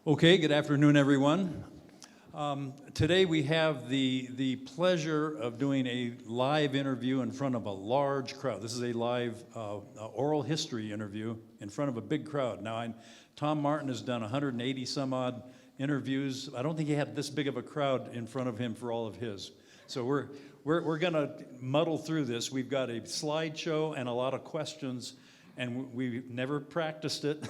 Okay, good afternoon, everyone. Today we have the pleasure of doing a live interview in front of a large crowd. This is a live oral history interview in front of a big crowd. Now, Tom Martin has done 180 some odd interviews. I don't think he had this big of a crowd in front of him for all of his. So we're gonna muddle through this. We've got a slideshow and a lot of questions, and we've never practiced it.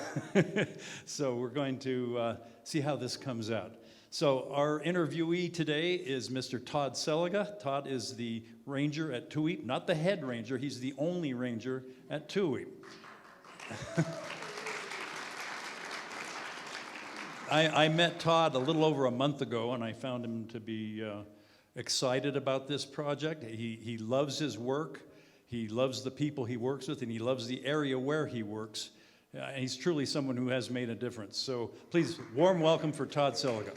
So we're going to see how this comes out. So our interviewee today is Mr. Todd Selgia. Todd is the ranger at Tuweep, not the head ranger, he's the only ranger at Tuweep. I met Todd a little over a month ago, and I found him to be excited about this project. He loves his work, he loves the people he works with, and he loves the area where he works. He's truly someone who has made a difference. So please, warm welcome for Todd Selgia.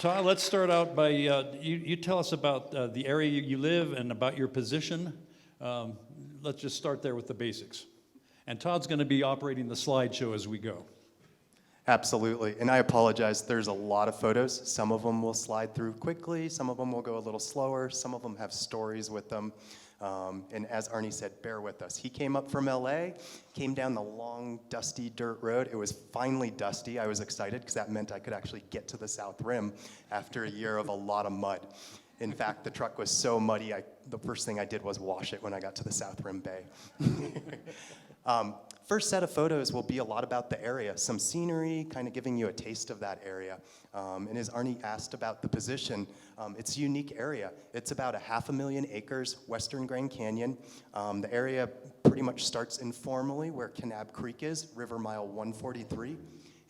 Todd, let's start out by, you tell us about the area you live and about your position. Let's just start there with the basics. And Todd's going to be operating the slideshow as we go. Absolutely, and I apologize, there's a lot of photos. Some of them will slide through quickly, some of them will go a little slower, some of them have stories with them. And as Arnie said, bear with us. He came up from LA, came down the long, dusty dirt road. It was finally dusty. I was excited because that meant I could actually get to the South Rim after a year of a lot of mud. In fact, the truck was so muddy, the first thing I did was wash it when I got to the South Rim Bay. First set of photos will be a lot about the area, some scenery, kind of giving you a taste of that area. And as Arnie asked about the position, it's a unique area. It's about 500,000 acres, western Grand Canyon. The area pretty much starts informally where Kanab Creek is, River Mile 143,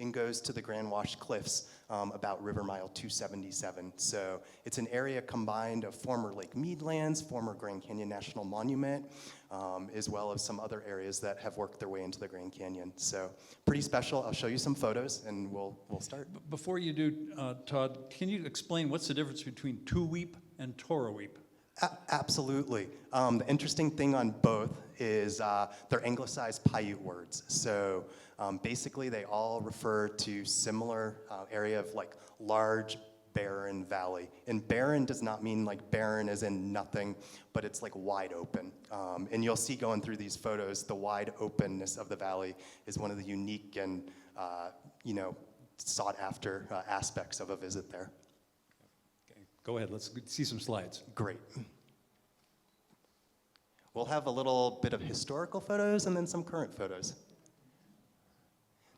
and goes to the Grand Wash Cliffs about River Mile 277. So it's an area combined of former Lake Mead lands, former Grand Canyon National Monument, as well as some other areas that have worked their way into the Grand Canyon. So pretty special. I'll show you some photos and we'll start. Before you do, Todd, can you explain what's the difference between Tuweep and Toweep? Absolutely. The interesting thing on both is they're anglicized Paiute words. So basically they all refer to similar area of like large barren valley. And barren does not mean like barren as in nothing, but it's like wide open. And you'll see going through these photos, the wide openness of the valley is one of the unique and sought after aspects of a visit there. Go ahead, let's see some slides. Great. We'll have a little bit of historical photos and then some current photos.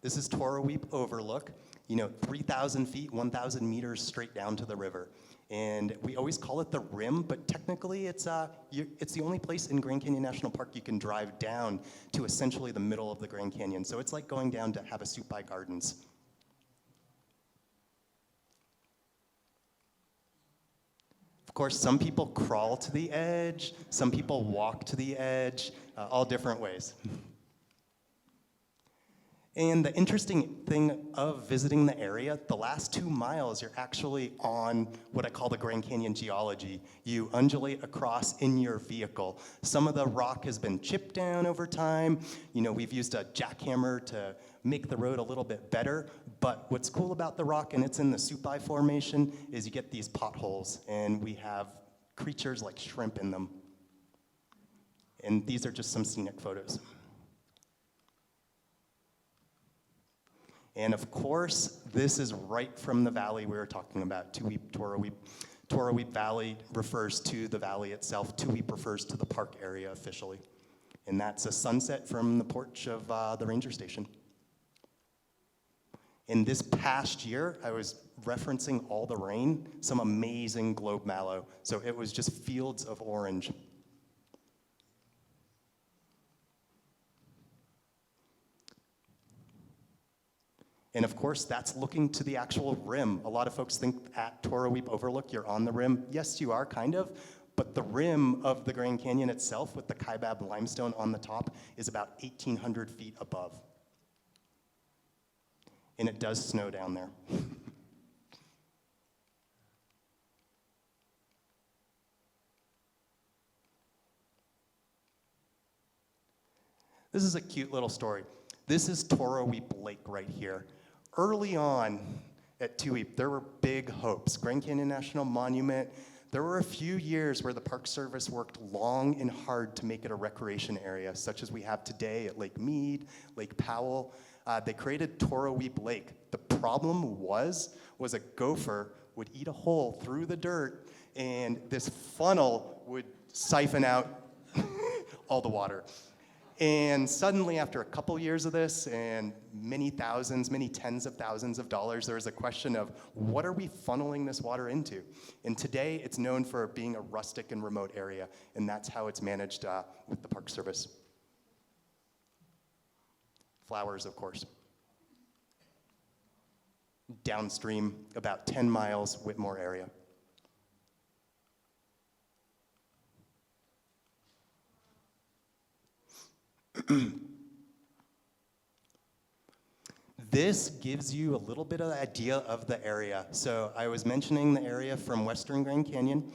This is Tuweep Overlook, 3,000 feet, 1,000 meters straight down to the river. And we always call it the rim, but technically it's the only place in Grand Canyon National Park you can drive down to essentially the middle of the Grand Canyon. So it's like going down to Havasupai Gardens. Of course, some people crawl to the edge, some people walk to the edge, all different ways. And the interesting thing of visiting the area, the last 2 miles, you're actually on what I call the Grand Canyon geology. You undulate across in your vehicle. Some of the rock has been chipped down over time. We've used a jackhammer to make the road a little bit better. But what's cool about the rock, and it's in the Supai Formation, is you get these potholes, and we have creatures like shrimp in them. And these are just some scenic photos. And of course, this is right from the valley we were talking about, Tuweep. Tuweep Valley refers to the valley itself. Tuweep refers to the park area officially. And that's a sunset from the porch of the ranger station. In this past year, I was referencing all the rain, some amazing globe mallow. So it was just fields of orange. And of course, that's looking to the actual rim. A lot of folks think at Tuweep Overlook, you're on the rim. Yes, you are, kind of. But the rim of the Grand Canyon itself, with the Kaibab limestone on the top, is about 1,800 feet above. And it does snow down there. This is a cute little story. This is Tuweep Lake right here. Early on at Tuweep, there were big hopes. Grand Canyon National Monument. There were a few years where the Park Service worked long and hard to make it a recreation area, such as we have today at Lake Mead, Lake Powell. They created Tuweep Lake. The problem was a gopher would eat a hole through the dirt, and this funnel would siphon out all the water. And suddenly, after a couple years of this and many thousands, many tens of thousands of dollars, there was a question of what are we funneling this water into? And today, it's known for being a rustic and remote area, and that's how it's managed with the Park Service. Flowers, of course. Downstream, about 10 miles, Whitmore area. This gives you a little bit of the idea of the area. So I was mentioning the area from Western Grand Canyon,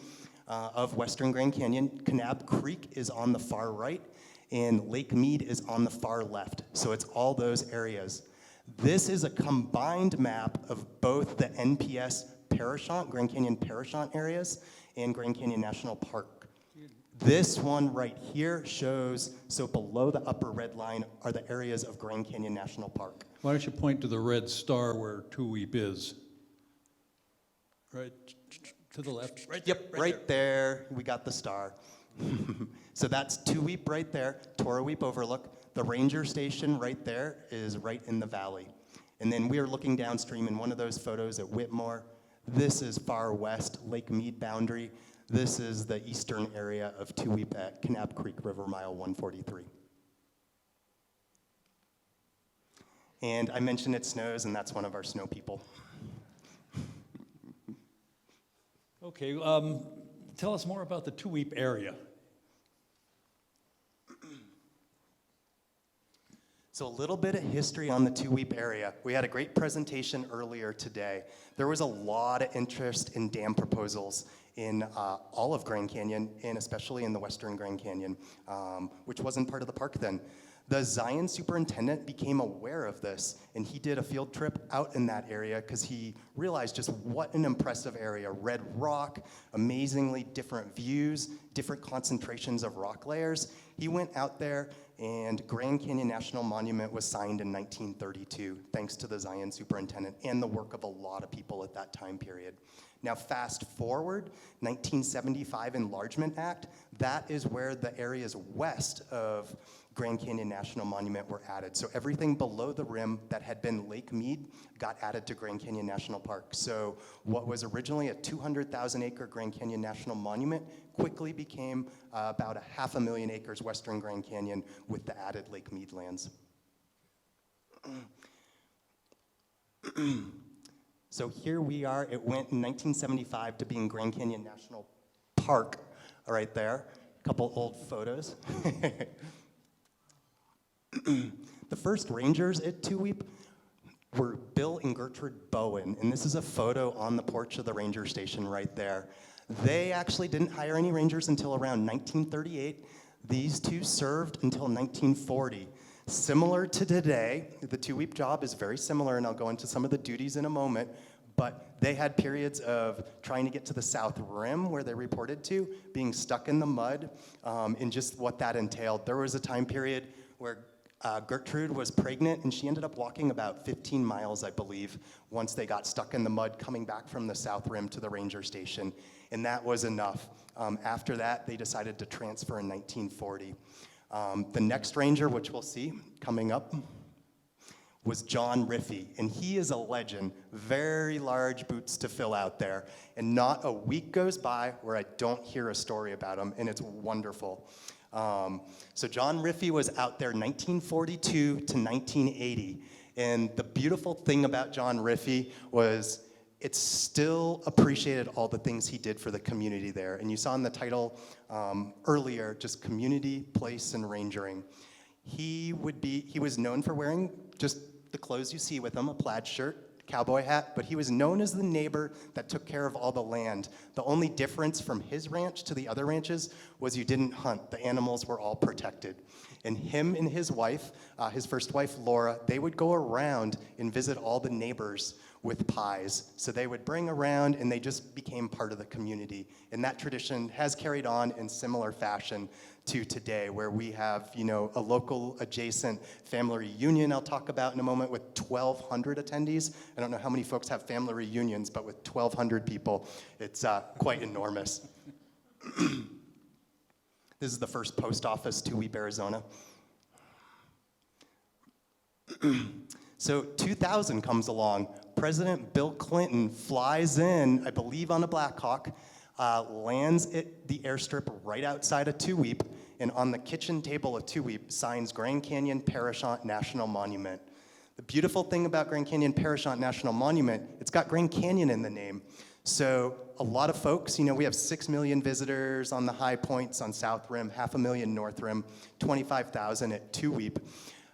Kanab Creek is on the far right, and Lake Mead is on the far left. So it's all those areas. This is a combined map of both the NPS Parashant, Grand Canyon Parashant areas, and Grand Canyon National Park. This one right here shows, so below the upper red line are the areas of Grand Canyon National Park. Why don't you point to the red star where Tuweep is? Right to the left. Right there. We got the star. So that's Tuweep right there, Tuweep Overlook. The ranger station right there is right in the valley. And then we are looking downstream in one of those photos at Whitmore. This is far west, Lake Mead boundary. This is the eastern area of Tuweep at Kanab Creek River, mile 143. And I mentioned it snows, and that's one of our snow people. Okay, tell us more about the Tuweep area. So a little bit of history on the Tuweep area. We had a great presentation earlier today. There was a lot of interest in dam proposals in all of Grand Canyon, and especially in the Western Grand Canyon, which wasn't part of the park then. The Zion superintendent became aware of this, and he did a field trip out in that area because he realized just what an impressive area. Red rock, amazingly different views, different concentrations of rock layers. He went out there, and Grand Canyon National Monument was signed in 1932, thanks to the Zion superintendent and the work of a lot of people at that time period. Now fast forward, 1975 Enlargement Act, that is where the areas west of Grand Canyon National Monument were added. So everything below the rim that had been Lake Mead got added to Grand Canyon National Park. So what was originally a 200,000 acre Grand Canyon National Monument quickly became about 500,000 acres Western Grand Canyon with the added Lake Mead lands. So here we are. It went in 1975 to being Grand Canyon National Park, right there. A couple old photos. The first rangers at Tuweep were Bill and Gertrude Bowen, and this is a photo on the porch of the ranger station right there. They actually didn't hire any rangers until around 1938. These two served until 1940. Similar to today, the Tuweep job is very similar, and I'll go into some of the duties in a moment, but they had periods of trying to get to the south rim where they reported to, being stuck in the mud, and just what that entailed. There was a time period where Gertrude was pregnant, and she ended up walking about 15 miles, I believe, once they got stuck in the mud coming back from the south rim to the ranger station, and that was enough. After that, they decided to transfer in 1940. The next ranger, which we'll see coming up, was John Riffey, and he is a legend. Very large boots to fill out there, and not a week goes by where I don't hear a story about him, and it's wonderful. So John Riffey was out there 1942 to 1980, and the beautiful thing about John Riffey was it's still appreciated all the things he did for the community there. And you saw in the title earlier, just community, place, and rangering. He was known for wearing just the clothes you see with him, a plaid shirt, cowboy hat, but he was known as the neighbor that took care of all the land. The only difference from his ranch to the other ranches was you didn't hunt. The animals were all protected. And him and his wife, his first wife, Laura, they would go around and visit all the neighbors with pies. So they would bring around, and they just became part of the community. And that tradition has carried on in similar fashion to today, where we have, a local adjacent family reunion I'll talk about in a moment with 1,200 attendees. I don't know how many folks have family reunions, but with 1,200 people, it's quite enormous. This is the first post office, Tuweep, Arizona. So 2000 comes along. President Bill Clinton flies in, I believe on a Black Hawk, lands at the airstrip right outside of Tuweep, and on the kitchen table of Tuweep signs Grand Canyon Parashant National Monument. The beautiful thing about Grand Canyon Parashant National Monument, it's got Grand Canyon in the name. So a lot of folks, we have 6 million visitors on the high points on South Rim, 500,000 North Rim, 25,000 at Tuweep.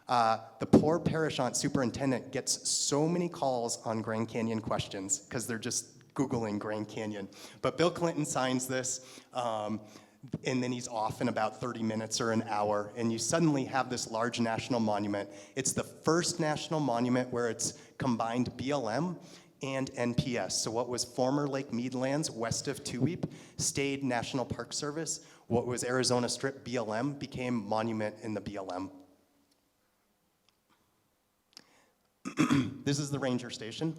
The poor Parashant superintendent gets so many calls on Grand Canyon questions because they're just Googling Grand Canyon. But Bill Clinton signs this, and then he's off in about 30 minutes or an hour, and you suddenly have this large national monument. It's the first national monument where it's combined BLM and NPS. So what was former Lake Mead lands west of Tuweep stayed National Park Service. What was Arizona Strip BLM became monument in the BLM. This is the ranger station.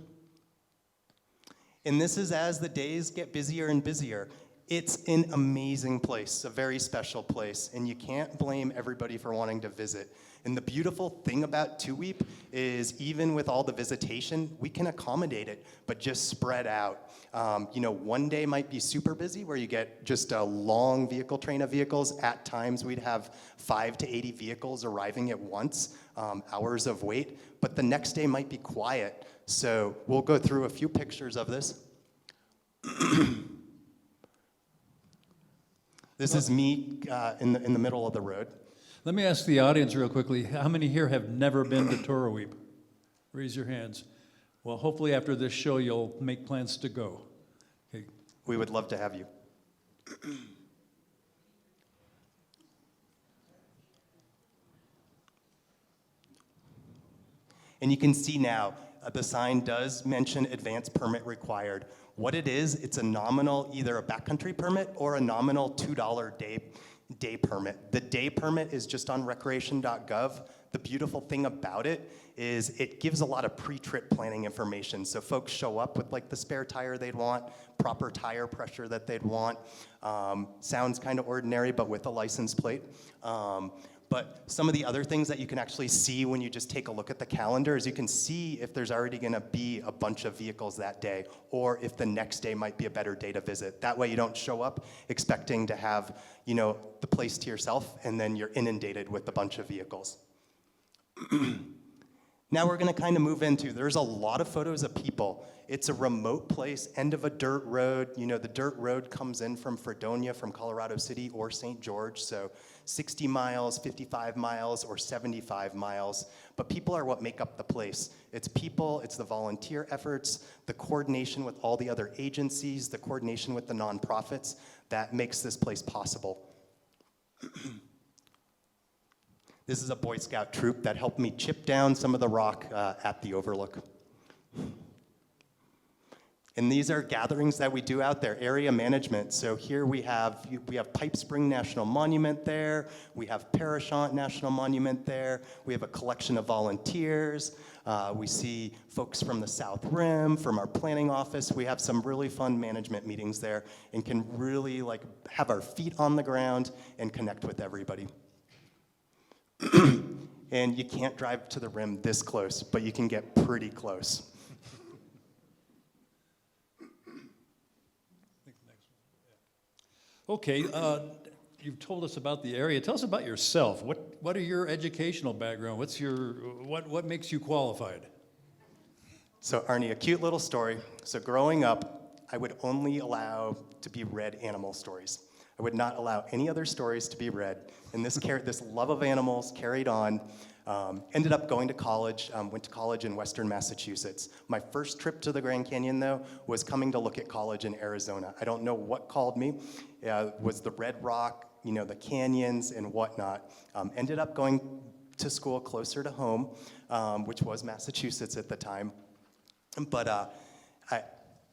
And this is as the days get busier and busier. It's an amazing place, a very special place, and you can't blame everybody for wanting to visit. And the beautiful thing about Tuweep is even with all the visitation, we can accommodate it, but just spread out. One day might be super busy where you get just a long vehicle train of vehicles. At times we'd have 5 to 80 vehicles arriving at once, hours of wait, but the next day might be quiet. So we'll go through a few pictures of this. This is me in the middle of the road. Let me ask the audience real quickly, how many here have never been to Tuweep? Raise your hands. Well, hopefully after this show, you'll make plans to go. Okay. We would love to have you. And you can see now, the sign does mention advance permit required. What it is, it's a nominal, either a backcountry permit or a nominal $2 day permit. The day permit is just on recreation.gov. The beautiful thing about it is it gives a lot of pre-trip planning information. So folks show up with like the spare tire they'd want, proper tire pressure that they'd want. Sounds kind of ordinary, but with a license plate. But some of the other things that you can actually see when you just take a look at the calendar is you can see if there's already going to be a bunch of vehicles that day, or if the next day might be a better day to visit. That way you don't show up expecting to have, the place to yourself, and then you're inundated with a bunch of vehicles. Now we're going to kind of move into, there's a lot of photos of people. It's a remote place, end of a dirt road. The dirt road comes in from Fredonia, from Colorado City or St. George, so 60 miles, 55 miles, or 75 miles. But people are what make up the place. It's people, it's the volunteer efforts, the coordination with all the other agencies, the coordination with the nonprofits that makes this place possible. This is a Boy Scout troop that helped me chip down some of the rock at the overlook. And these are gatherings that we do out there, area management. So here we have Pipe Spring National Monument there. We have Parashant National Monument there. We have a collection of volunteers. We see folks from the South Rim, from our planning office. We have some really fun management meetings there and can really have our feet on the ground and connect with everybody. And you can't drive to the rim this close, but you can get pretty close. Okay, you've told us about the area. Tell us about yourself. What are your educational background? What makes you qualified? So Arnie, a cute little story. So growing up, I would only allow to be read animal stories. I would not allow any other stories to be read. And this love of animals carried on. Ended up going to college, went to college in Western Massachusetts. My first trip to the Grand Canyon, though, was coming to look at college in Arizona. I don't know what called me. Was the Red Rock, the canyons and whatnot. Ended up going to school closer to home, which was Massachusetts at the time. But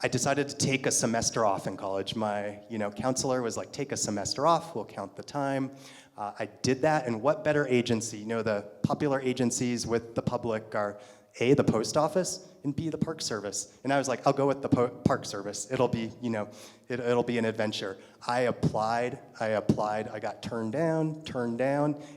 I decided to take a semester off in college. My counselor was like, take a semester off, we'll count the time. I did that, and what better agency? The popular agencies with the public are A, the post office, and B, the Park Service. And I was like, I'll go with the Park Service. It'll be, it'll be an adventure. I applied, I got turned down,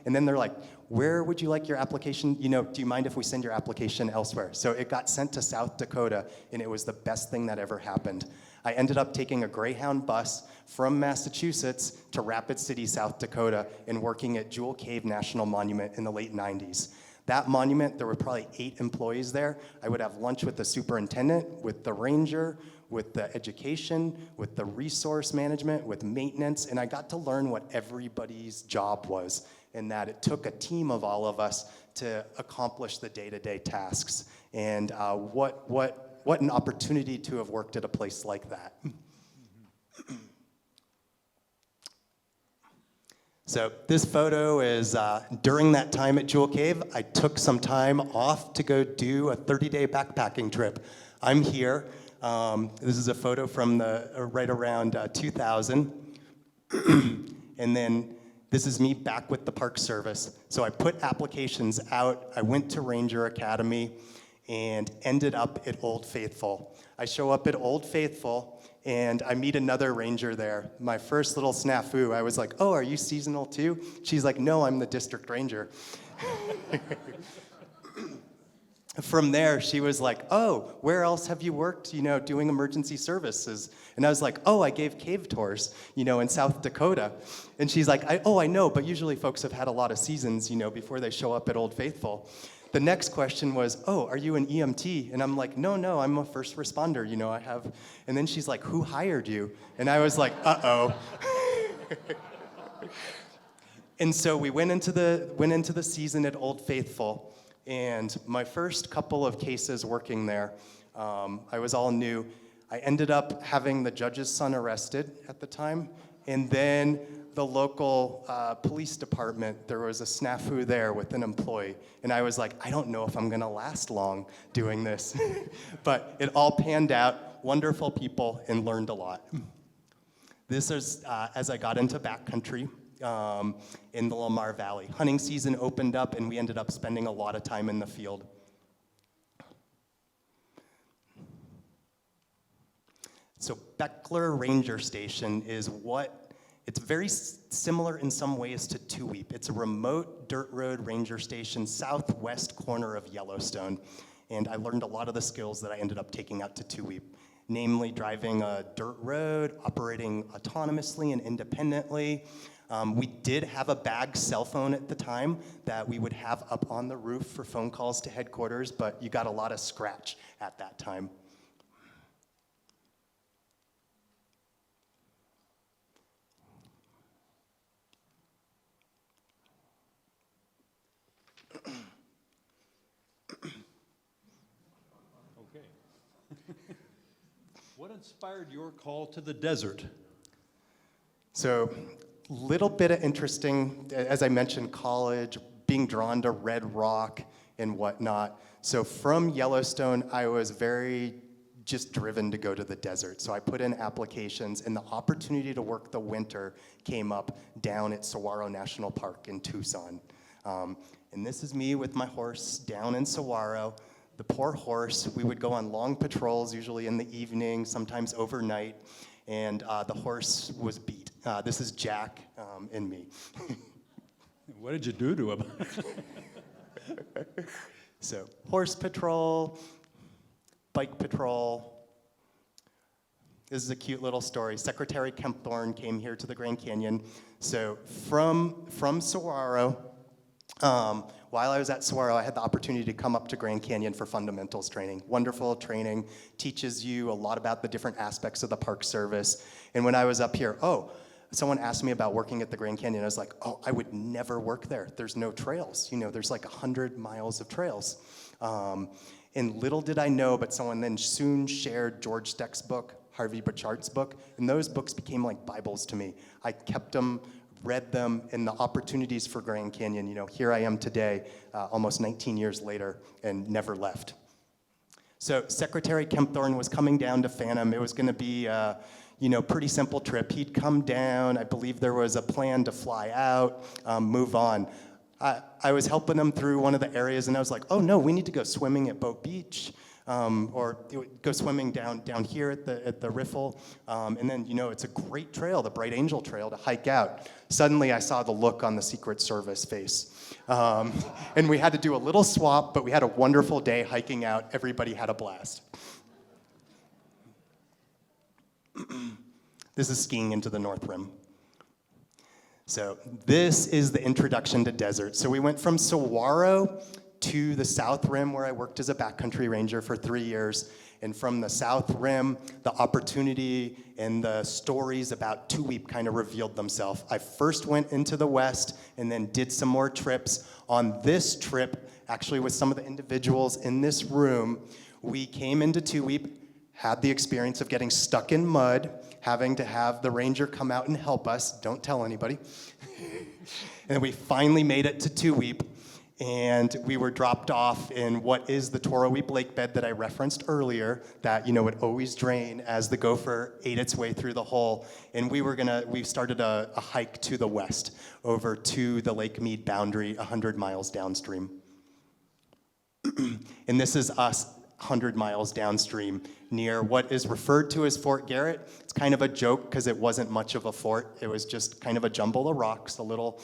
and then they're like, where would you like your application? Do you mind if we send your application elsewhere? So it got sent to South Dakota, and it was the best thing that ever happened. I ended up taking a Greyhound bus from Massachusetts to Rapid City, South Dakota, and working at Jewel Cave National Monument in the late 90s. That monument, there were probably 8 employees there. I would have lunch with the superintendent, with the ranger, with the education, with the resource management, with maintenance, and I got to learn what everybody's job was, and that it took a team of all of us to accomplish the day-to-day tasks. And what an opportunity to have worked at a place like that. So this photo is during that time at Jewel Cave. I took some time off to go do a 30-day backpacking trip. I'm here. This is a photo from right around 2000. And then this is me back with the Park Service. So I put applications out. I went to Ranger Academy and ended up at Old Faithful. I show up at Old Faithful, and I meet another ranger there. My first little snafu, I was like, oh, are you seasonal too? She's like, no, I'm the district ranger. From there, she was like, oh, where else have you worked, doing emergency services? And I was like, oh, I gave cave tours, in South Dakota. And she's like, I know, but usually folks have had a lot of seasons, before they show up at Old Faithful. The next question was, oh, are you an EMT? And I'm like, no, I'm a first responder, I have. And then she's like, who hired you? And I was like, uh-oh. And so we went into the season at Old Faithful, and my first couple of cases working there, I was all new. I ended up having the judge's son arrested at the time, and then the local police department, there was a snafu there with an employee, and I was like, I don't know if I'm gonna last long doing this. But it all panned out, wonderful people, and learned a lot. This is as I got into backcountry in the Lamar Valley. Hunting season opened up, and we ended up spending a lot of time in the field. So Beckler Ranger Station is it's very similar in some ways to Tuweep. It's a remote dirt road ranger station southwest corner of Yellowstone. And I learned a lot of the skills that I ended up taking out to Tuweep, namely driving a dirt road, operating autonomously and independently. We did have a bag cell phone at the time that we would have up on the roof for phone calls to headquarters, but you got a lot of scratch at that time. What inspired your call to the desert? So, little bit of interesting, as I mentioned, college, being drawn to Red Rock and whatnot. So from Yellowstone, I was very just driven to go to the desert. So I put in applications, and the opportunity to work the winter came up down at Saguaro National Park in Tucson. And this is me with my horse down in Saguaro. The poor horse, we would go on long patrols, usually in the evening, sometimes overnight, and the horse was beat. This is Jack and me. What did you do to him? So, horse patrol, bike patrol. This is a cute little story. Secretary Kempthorne came here to the Grand Canyon. So from Saguaro, while I was at Saguaro, I had the opportunity to come up to Grand Canyon for fundamentals training. Wonderful training, teaches you a lot about the different aspects of the Park Service. And when I was up here, someone asked me about working at the Grand Canyon. I was like, oh, I would never work there. There's no trails. You know, there's like 100 miles of trails. And little did I know, but someone then soon shared George Steck's book, Harvey Bachart's book, and those books became like Bibles to me. I kept them, read them, and the opportunities for Grand Canyon. You know, here I am today, almost 19 years later, and never left. So Secretary Kempthorne was coming down to Phantom. It was going to be pretty simple trip. He'd come down. I believe there was a plan to fly out, move on. I was helping him through one of the areas, and I was like, oh no, we need to go swimming at Boat Beach, or go swimming down here at the Riffle. And then, it's a great trail, the Bright Angel Trail, to hike out. Suddenly, I saw the look on the Secret Service face. And we had to do a little swap, but we had a wonderful day hiking out. Everybody had a blast. This is skiing into the North Rim. So this is the introduction to desert. So we went from Saguaro to the South Rim, where I worked as a backcountry ranger for 3 years. And from the South Rim, the opportunity and the stories about Tuweep kind of revealed themselves. I first went into the West and then did some more trips. On this trip, actually with some of the individuals in this room, we came into Tuweep, had the experience of getting stuck in mud, having to have the ranger come out and help us. Don't tell anybody. And we finally made it to Tuweep, and we were dropped off in what is the Tuweep lake bed that I referenced earlier, that would always drain as the gopher ate its way through the hole. And we started a hike to the west over to the Lake Mead boundary, 100 miles downstream. And this is us 100 miles downstream near what is referred to as Fort Garrett. It's kind of a joke because it wasn't much of a fort. It was just kind of a jumble of rocks, a little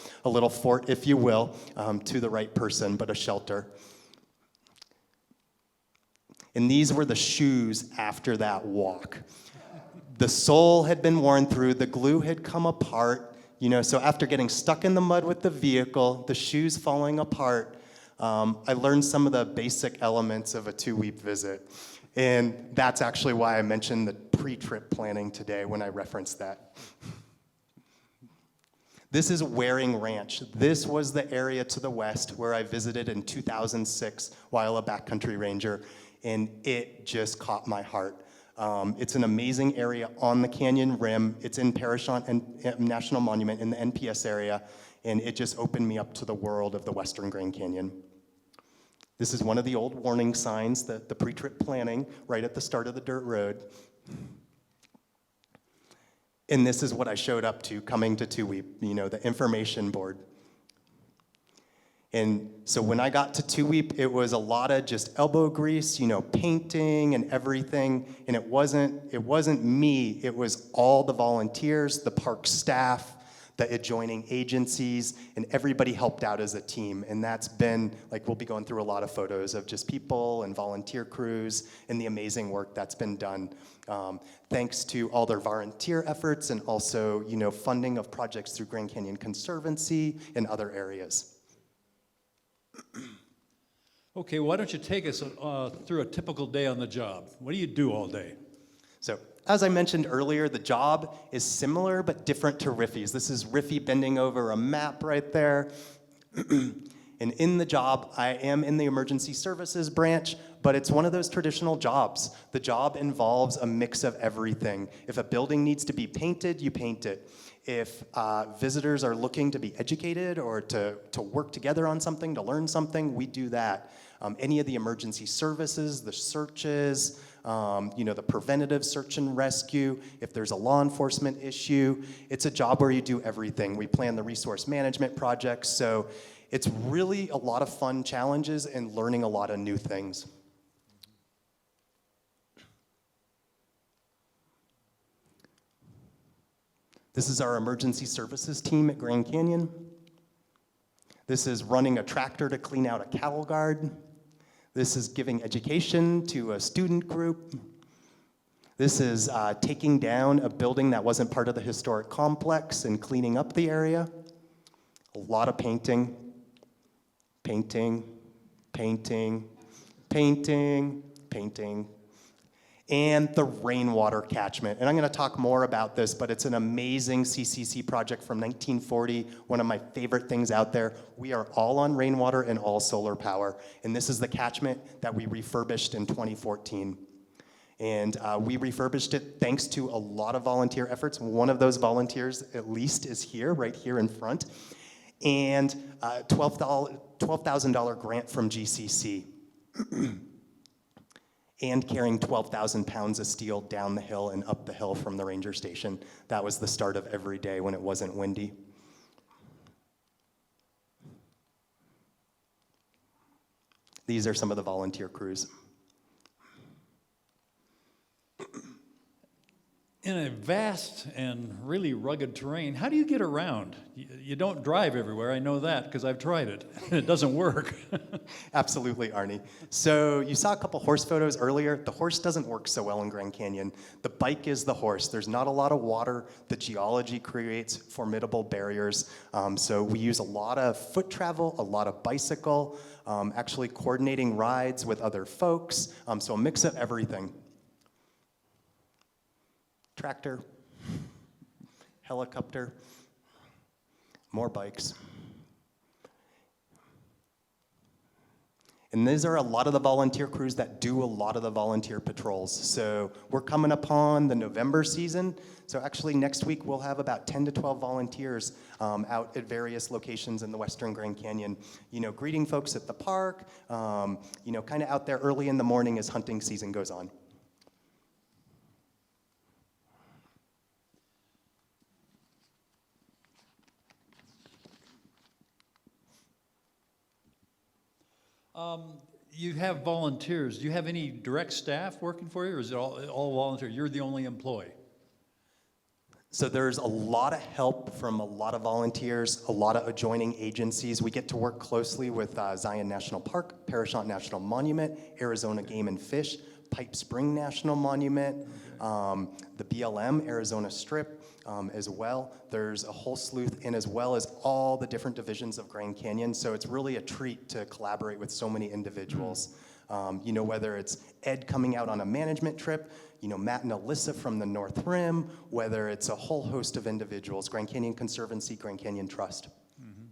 fort, if you will, to the right person, but a shelter. And these were the shoes after that walk. The sole had been worn through, the glue had come apart, so after getting stuck in the mud with the vehicle, the shoes falling apart, I learned some of the basic elements of a Tuweep visit. And that's actually why I mentioned the pre-trip planning today when I referenced that. This is Waring Ranch. This was the area to the west where I visited in 2006 while a backcountry ranger, and it just caught my heart. It's an amazing area on the canyon rim. It's in Parashant National Monument in the NPS area, and it just opened me up to the world of the Western Grand Canyon. This is one of the old warning signs, the pre-trip planning, right at the start of the dirt road. And this is what I showed up to coming to Tuweep, the information board. And so when I got to Tuweep, it was a lot of just elbow grease, painting and everything. And it wasn't me, it was all the volunteers, the park staff, the adjoining agencies, and everybody helped out as a team. And that's been, we'll be going through a lot of photos of just people and volunteer crews and the amazing work that's been done. Thanks to all their volunteer efforts and also, funding of projects through Grand Canyon Conservancy and other areas. Okay, why don't you take us through a typical day on the job? What do you do all day? So, as I mentioned earlier, the job is similar but different to Riffy's. This is Riffy bending over a map right there. And in the job, I am in the emergency services branch, but it's one of those traditional jobs. The job involves a mix of everything. If a building needs to be painted, you paint it. If visitors are looking to be educated or to work together on something, to learn something, we do that. Any of the emergency services, the searches, the preventative search and rescue, if there's a law enforcement issue, it's a job where you do everything. We plan the resource management projects, so it's really a lot of fun challenges and learning a lot of new things. This is our emergency services team at Grand Canyon. This is running a tractor to clean out a cattle guard. This is giving education to a student group. This is taking down a building that wasn't part of the historic complex and cleaning up the area. A lot of painting, painting, painting, painting, painting. and the rainwater catchment. And I'm going to talk more about this, but it's an amazing CCC project from 1940, one of my favorite things out there. We are all on rainwater and all solar power, and this is the catchment that we refurbished in 2014. And we refurbished it thanks to a lot of volunteer efforts. One of those volunteers, at least, is here, right here in front, and $12,000 grant from GCC. And carrying 12,000 pounds of steel down the hill and up the hill from the ranger station. That was the start of every day when it wasn't windy. These are some of the volunteer crews. In a vast and really rugged terrain, how do you get around? You don't drive everywhere, I know that, because I've tried it. It doesn't work. Absolutely, Arnie. So you saw a couple horse photos earlier. The horse doesn't work so well in Grand Canyon. The bike is the horse. There's not a lot of water. The geology creates formidable barriers. So we use a lot of foot travel, a lot of bicycle, actually coordinating rides with other folks. So a mix of everything. Tractor, helicopter, more bikes. And these are a lot of the volunteer crews that do a lot of the volunteer patrols. So we're coming upon the November season. So actually next week we'll have about 10 to 12 volunteers out at various locations in the Western Grand Canyon, greeting folks at the park, kind of out there early in the morning as hunting season goes on. You have volunteers. Do you have any direct staff working for you, or is it all volunteer? You're the only employee? So there's a lot of help from a lot of volunteers, a lot of adjoining agencies. We get to work closely with Zion National Park, Parashant National Monument, Arizona Game and Fish, Pipe Spring National Monument, the BLM, Arizona Strip, as well. There's a whole slew, and as well as all the different divisions of Grand Canyon. So it's really a treat to collaborate with so many individuals. Whether it's Ed coming out on a management trip, Matt and Alyssa from the North Rim, whether it's a whole host of individuals, Grand Canyon Conservancy, Grand Canyon Trust. Mm-hmm.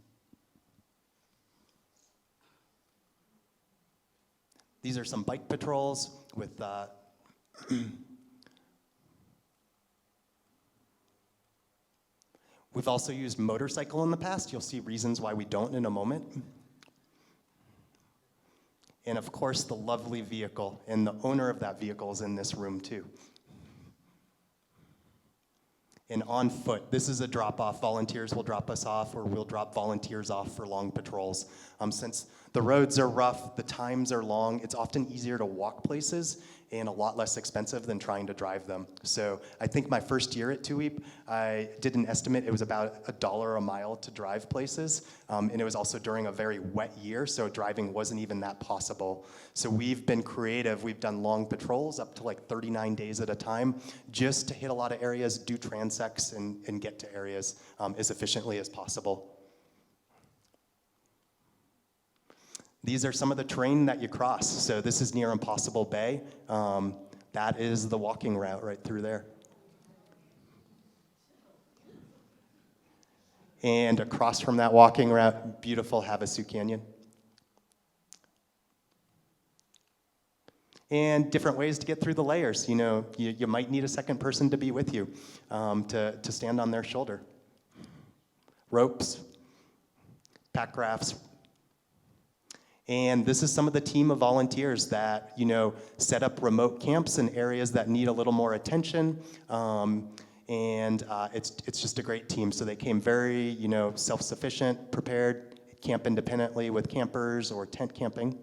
These are some bike patrols with We've also used motorcycle in the past. You'll see reasons why we don't in a moment. And of course, the lovely vehicle, and the owner of that vehicle is in this room too. And on foot, this is a drop-off. Volunteers will drop us off, or we'll drop volunteers off for long patrols. Since the roads are rough, the times are long, it's often easier to walk places and a lot less expensive than trying to drive them. So I think my first year at Tuweep, I did an estimate, it was about $1 a mile to drive places. And it was also during a very wet year, so driving wasn't even that possible. So we've been creative. We've done long patrols up to like 39 days at a time, just to hit a lot of areas, do transects, and get to areas as efficiently as possible. These are some of the terrain that you cross. So this is near Impossible Bay. That is the walking route right through there. And across from that walking route, beautiful Havasu Canyon. And different ways to get through the layers. You might need a second person to be with you, to stand on their shoulder. Ropes, pack rafts. And this is some of the team of volunteers that, set up remote camps in areas that need a little more attention. It's just a great team. So they came very, self-sufficient, prepared, camp independently with campers or tent camping.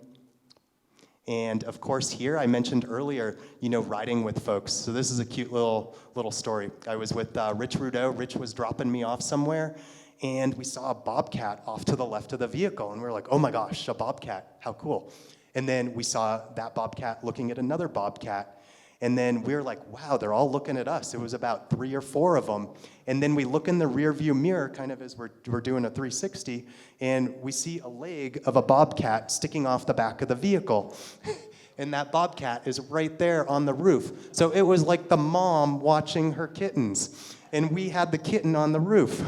And of course here, I mentioned earlier, riding with folks. So this is a cute little story. I was with Rich Rudeau. Rich was dropping me off somewhere, and we saw a bobcat off to the left of the vehicle. And we were like, oh my gosh, a bobcat, how cool. And then we saw that bobcat looking at another bobcat. And then we were like, wow, they're all looking at us. It was about 3 or 4 of them. And then we look in the rear view mirror, kind of as we're doing a 360, and we see a leg of a bobcat sticking off the back of the vehicle. and that bobcat is right there on the roof. So it was like the mom watching her kittens, and we had the kitten on the roof.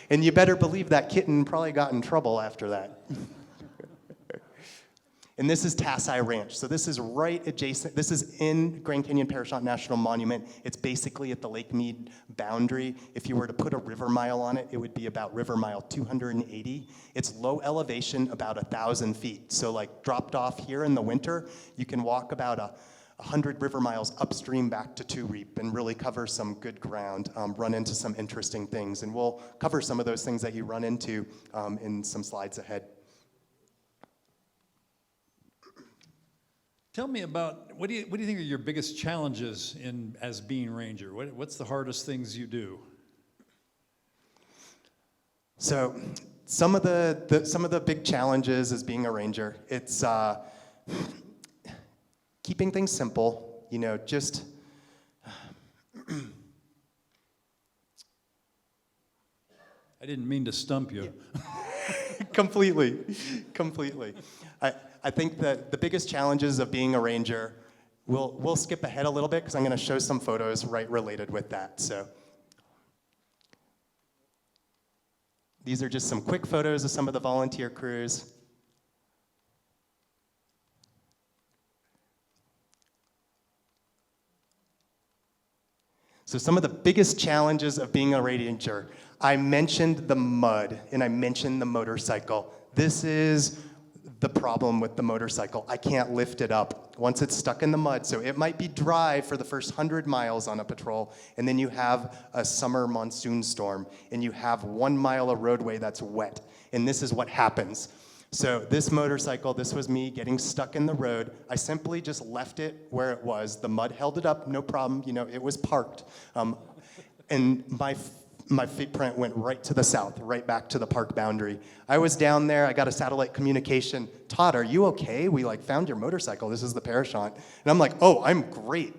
And you better believe that kitten probably got in trouble after that. And this is Tassai Ranch. So this is right adjacent. This is in Grand Canyon Parashant National Monument. It's basically at the Lake Mead boundary. If you were to put a river mile on it, it would be about river mile 280. It's low elevation, about 1,000 feet. So like dropped off here in the winter, you can walk about 100 river miles upstream back to Tuweep and really cover some good ground, run into some interesting things. And we'll cover some of those things that you run into in some slides ahead. Tell me about, what do you think are your biggest challenges as being ranger? What's the hardest things you do? So some of the big challenges as being a ranger, it's keeping things simple, just I didn't mean to stump you. Yeah. Completely. I think that the biggest challenges of being a ranger, we'll skip ahead a little bit because I'm going to show some photos right related with that. So these are just some quick photos of some of the volunteer crews. So some of the biggest challenges of being a ranger, I mentioned the mud and I mentioned the motorcycle. This is the problem with the motorcycle. I can't lift it up once it's stuck in the mud. So it might be dry for the first 100 miles on a patrol, and then you have a summer monsoon storm, and you have 1 mile of roadway that's wet. And this is what happens. So this motorcycle, this was me getting stuck in the road. I simply just left it where it was. The mud held it up, no problem. It was parked. And my footprint went right to the south, right back to the park boundary. I was down there, I got a satellite communication. Todd, are you okay? We found your motorcycle. This is the Parashant. And I'm like, oh, I'm great.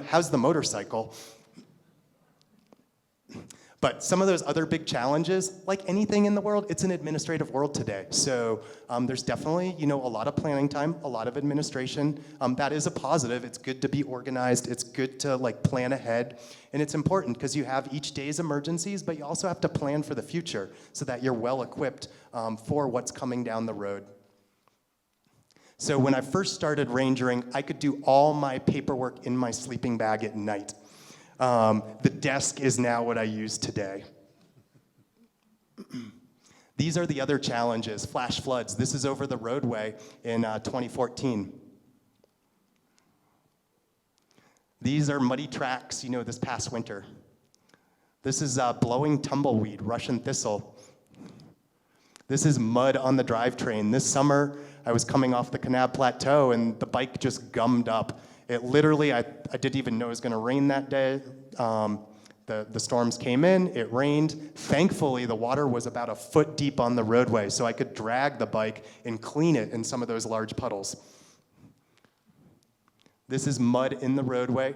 How's the motorcycle? But some of those other big challenges, like anything in the world, it's an administrative world today. So there's definitely, a lot of planning time, a lot of administration. That is a positive. It's good to be organized. It's good to plan ahead. And it's important because you have each day's emergencies, but you also have to plan for the future so that you're well equipped for what's coming down the road. So when I first started rangering, I could do all my paperwork in my sleeping bag at night. The desk is now what I use today. These are the other challenges. Flash floods. This is over the roadway in 2014. These are muddy tracks, this past winter. This is blowing tumbleweed, Russian thistle. This is mud on the drivetrain. This summer, I was coming off the Kanab Plateau, and the bike just gummed up. It literally, I didn't even know it was going to rain that day. The storms came in, it rained. Thankfully, the water was about 1 foot deep on the roadway, so I could drag the bike and clean it in some of those large puddles. This is mud in the roadway.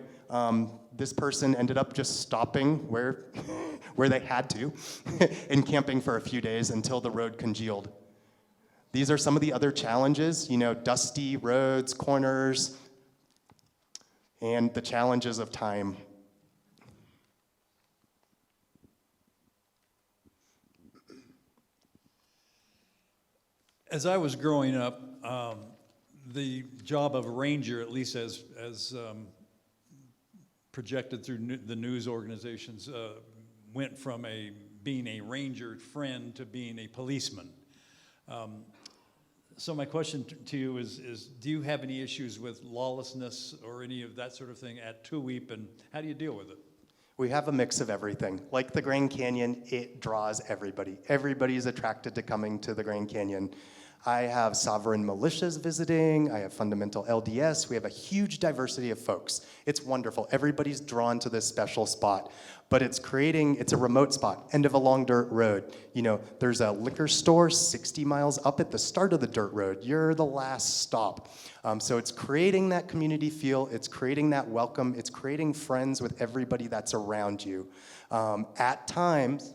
This person ended up just stopping where they had to and camping for a few days until the road congealed. These are some of the other challenges, dusty roads, corners, and the challenges of time. As I was growing up, the job of a ranger, at least as projected through the news organizations, went from being a ranger friend to being a policeman. So my question to you is, do you have any issues with lawlessness or any of that sort of thing at Tuweep, and how do you deal with it? We have a mix of everything. Like the Grand Canyon, it draws everybody. Everybody is attracted to coming to the Grand Canyon. I have sovereign militias visiting. I have fundamental LDS. We have a huge diversity of folks. It's wonderful. Everybody's drawn to this special spot. But it's a remote spot, end of a long dirt road. There's a liquor store 60 miles up at the start of the dirt road. You're the last stop. So it's creating that community feel. It's creating that welcome. It's creating friends with everybody that's around you. At times,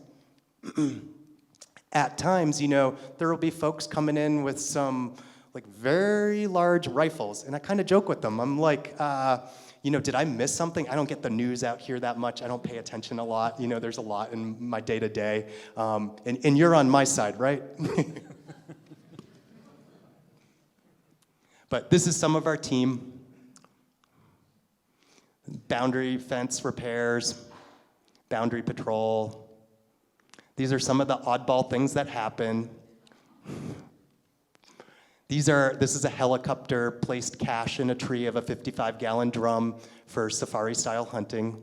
there will be folks coming in with some like very large rifles. And I kind of joke with them. I'm like, did I miss something? I don't get the news out here that much. I don't pay attention a lot. There's a lot in my day-to-day. And you're on my side, right? But this is some of our team. Boundary fence repairs, boundary patrol. These are some of the oddball things that happen. This is a helicopter placed cache in a tree of a 55-gallon drum for safari-style hunting.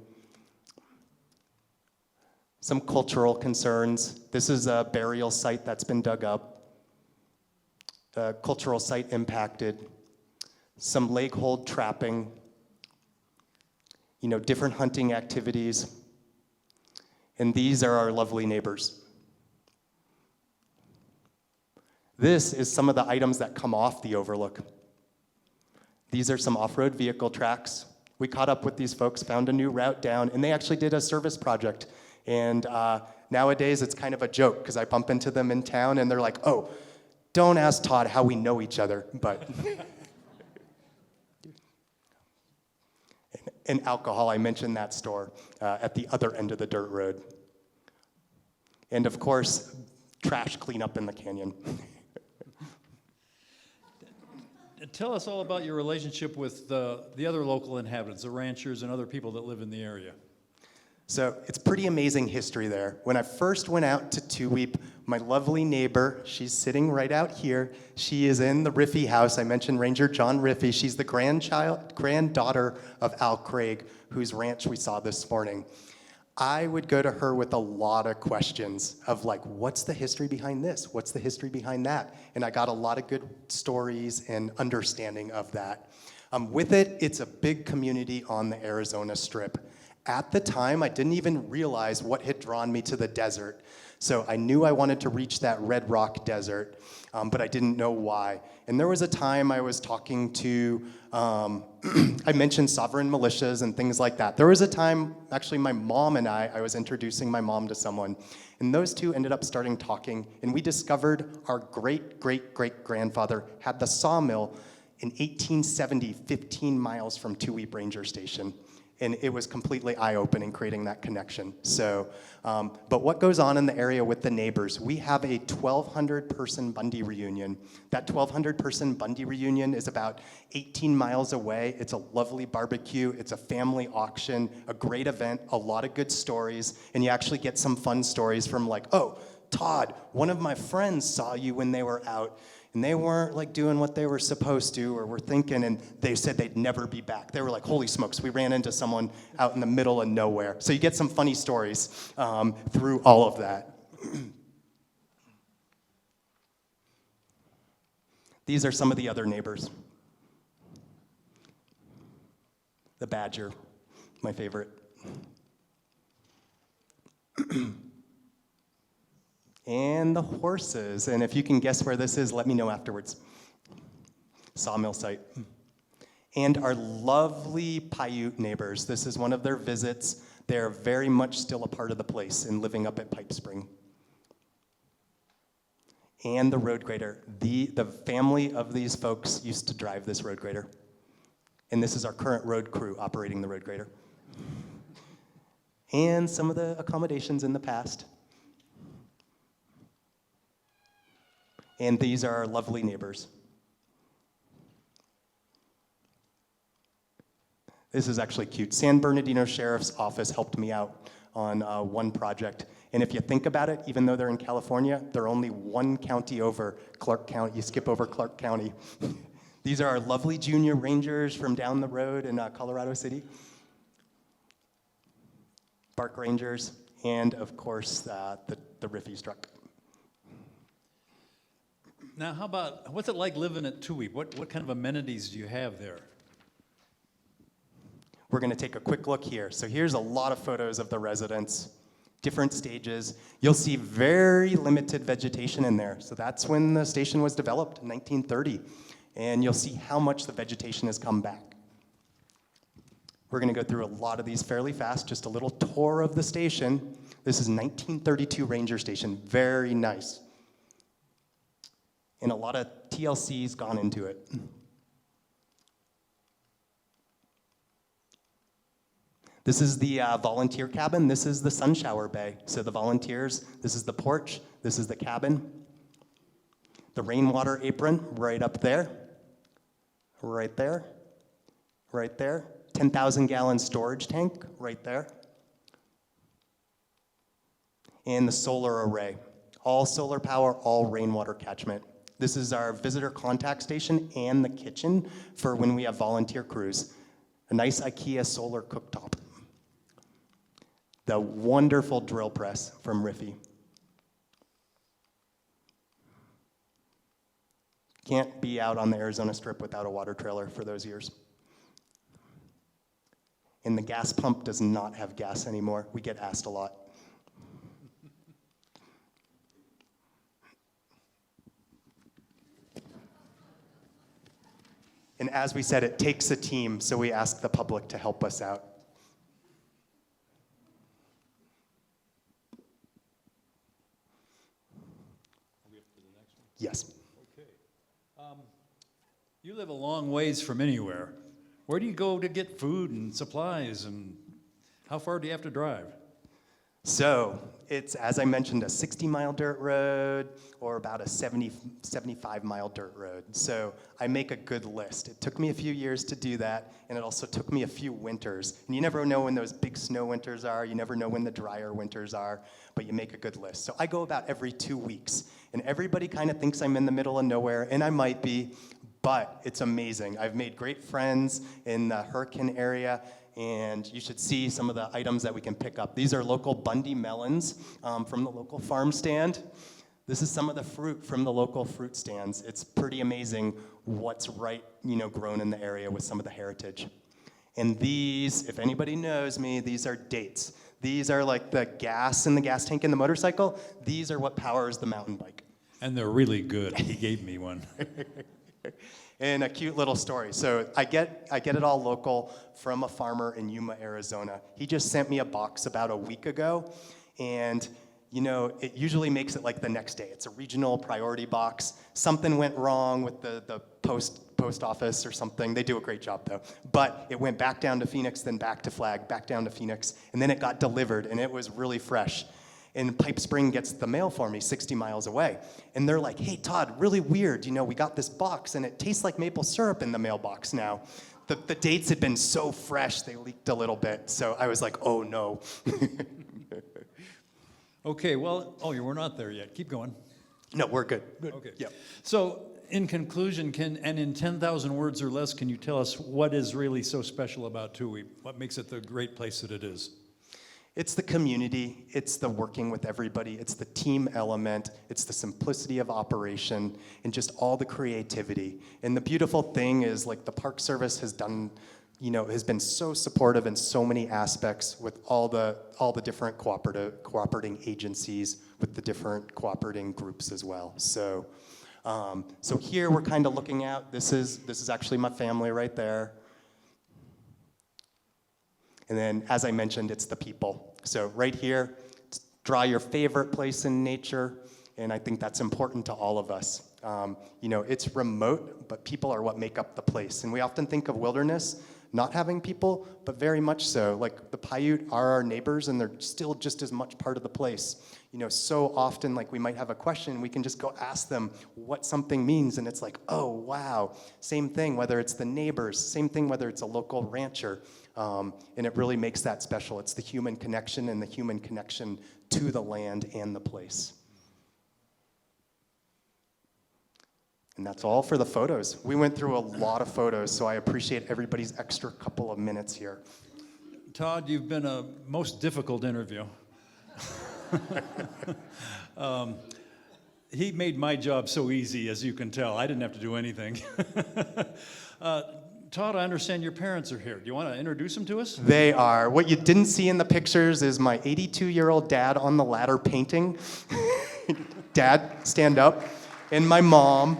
Some cultural concerns. This is a burial site that's been dug up. A cultural site impacted. Some leg hold trapping. Different hunting activities. And these are our lovely neighbors. This is some of the items that come off the overlook. These are some off-road vehicle tracks. We caught up with these folks, found a new route down, and they actually did a service project. And nowadays, it's kind of a joke, because I bump into them in town, and they're like, oh, don't ask Todd how we know each other, but... And alcohol, I mentioned that store at the other end of the dirt road. And of course, trash cleanup in the canyon. Tell us all about your relationship with the other local inhabitants, the ranchers and other people that live in the area. So it's pretty amazing history there. When I first went out to Tuweep, my lovely neighbor, she's sitting right out here. She is in the Riffey house. I mentioned Ranger John Riffey. She's the granddaughter of Al Craig, whose ranch we saw this morning. I would go to her with a lot of questions of like, what's the history behind this? What's the history behind that? And I got a lot of good stories and understanding of that. With it, it's a big community on the Arizona Strip. At the time, I didn't even realize what had drawn me to the desert. So I knew I wanted to reach that Red Rock Desert, but I didn't know why. And there was a time I was talking to, I mentioned sovereign militias and things like that. There was a time, actually my mom and I was introducing my mom to someone, and those two ended up starting talking, and we discovered our great-great-great-grandfather had the sawmill in 1870, 15 miles from Tuweep Ranger Station. And it was completely eye-opening creating that connection. So, but what goes on in the area with the neighbors? We have a 1,200-person Bundy reunion. That 1,200-person Bundy reunion is about 18 miles away. It's a lovely barbecue. It's a family auction, a great event, a lot of good stories, and you actually get some fun stories from like, oh, Todd, one of my friends saw you when they were out, and they weren't like doing what they were supposed to or were thinking, and they said they'd never be back. They were like, holy smokes, we ran into someone out in the middle of nowhere. So you get some funny stories through all of that. These are some of the other neighbors. The badger, my favorite. And the horses. And if you can guess where this is, let me know afterwards. Sawmill site. And our lovely Paiute neighbors. This is one of their visits. They're very much still a part of the place and living up at Pipe Spring. And the road grader. The family of these folks used to drive this road grader. And this is our current road crew operating the road grader. And some of the accommodations in the past. And these are our lovely neighbors. This is actually cute. San Bernardino Sheriff's Office helped me out on one project. And if you think about it, even though they're in California, they're only one county over Clark County. You skip over Clark County. These are our lovely junior rangers from down the road in Colorado City. Park rangers, and of course, the Riffey's truck. Now, how about, what's it like living at Tuweep? What kind of amenities do you have there? We're going to take a quick look here. So here's a lot of photos of the residents, different stages. You'll see very limited vegetation in there. So that's when the station was developed in 1930. And you'll see how much the vegetation has come back. We're going to go through a lot of these fairly fast, just a little tour of the station. This is 1932 Ranger Station, very nice. And a lot of TLC's gone into it. This is the volunteer cabin. This is the sun shower bay. So the volunteers, this is the porch, this is the cabin. The rainwater apron right up there, right there, right there. 10,000 gallon storage tank right there. And the solar array. All solar power, all rainwater catchment. This is our visitor contact station and the kitchen for when we have volunteer crews. A nice IKEA solar cooktop. The wonderful drill press from Riffy. Can't be out on the Arizona Strip without a water trailer for those years. And the gas pump does not have gas anymore. We get asked a lot. And as we said, it takes a team, so we ask the public to help us out. Yes. Okay. You live a long ways from anywhere. Where do you go to get food and supplies, and how far do you have to drive? So it's, as I mentioned, a 60-mile dirt road or about a 75-mile dirt road. So I make a good list. It took me a few years to do that, and it also took me a few winters. And you never know when those big snow winters are. You never know when the drier winters are, but you make a good list. So I go about every 2 weeks, and everybody kind of thinks I'm in the middle of nowhere, and I might be, but it's amazing. I've made great friends in the Hurricane area, and you should see some of the items that we can pick up. These are local Bundy melons from the local farm stand. This is some of the fruit from the local fruit stands. It's pretty amazing what's grown in the area with some of the heritage. And these, if anybody knows me, these are dates. These are like the gas in the gas tank in the motorcycle. These are what powers the mountain bike. And they're really good. He gave me one. And a cute little story. So I get it all local from a farmer in Yuma, Arizona. He just sent me a box about a week ago, and it usually makes it like the next day. It's a regional priority box. Something went wrong with the post office or something. They do a great job though. But it went back down to Phoenix, then back to Flag, back down to Phoenix, and then it got delivered, and it was really fresh. And Pipe Spring gets the mail for me 60 miles away. And they're like, hey, Todd, really weird. We got this box, and it tastes like maple syrup in the mailbox now. The dates had been so fresh, they leaked a little bit. So I was like, oh, no. Okay, well, we're not there yet. Keep going. No, we're good. Okay. Yeah. So in conclusion, and in 10,000 words or less, can you tell us what is really so special about Tuweep? What makes it the great place that it is? It's the community, it's the working with everybody, it's the team element, it's the simplicity of operation, and just all the creativity. And the beautiful thing is, like, the Park Service has done, has been so supportive in so many aspects with all the different cooperating agencies, with the different cooperating groups as well. So, so here we're kind of looking out. This is actually my family right there. And then, as I mentioned, it's the people. So right here, draw your favorite place in nature, and I think that's important to all of us. It's remote, but people are what make up the place. And we often think of wilderness not having people, but very much so. Like, the Paiute are our neighbors, and they're still just as much part of the place. So often, like, we might have a question, we can just go ask them what something means, and it's like, oh, wow. Same thing, whether it's the neighbors, same thing, whether it's a local rancher. And it really makes that special. It's the human connection and the human connection to the land and the place. And that's all for the photos. We went through a lot of photos, so I appreciate everybody's extra couple of minutes here. Todd, you've been a most difficult interview. He made my job so easy, as you can tell. I didn't have to do anything. Todd, I understand your parents are here. Do you want to introduce them to us? They are. What you didn't see in the pictures is my 82-year-old dad on the ladder painting. Dad, stand up. And my mom.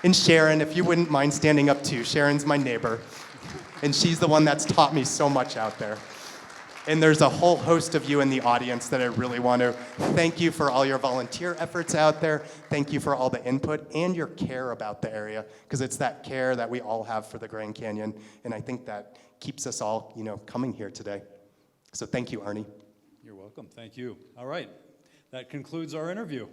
And Sharon, if you wouldn't mind standing up too. Sharon's my neighbor. And she's the one that's taught me so much out there. And there's a whole host of you in the audience that I really want to thank you for all your volunteer efforts out there. Thank you for all the input and your care about the area, because it's that care that we all have for the Grand Canyon. And I think that keeps us all, coming here today. So thank you, Arnie. You're welcome. Thank you. All right. That concludes our interview.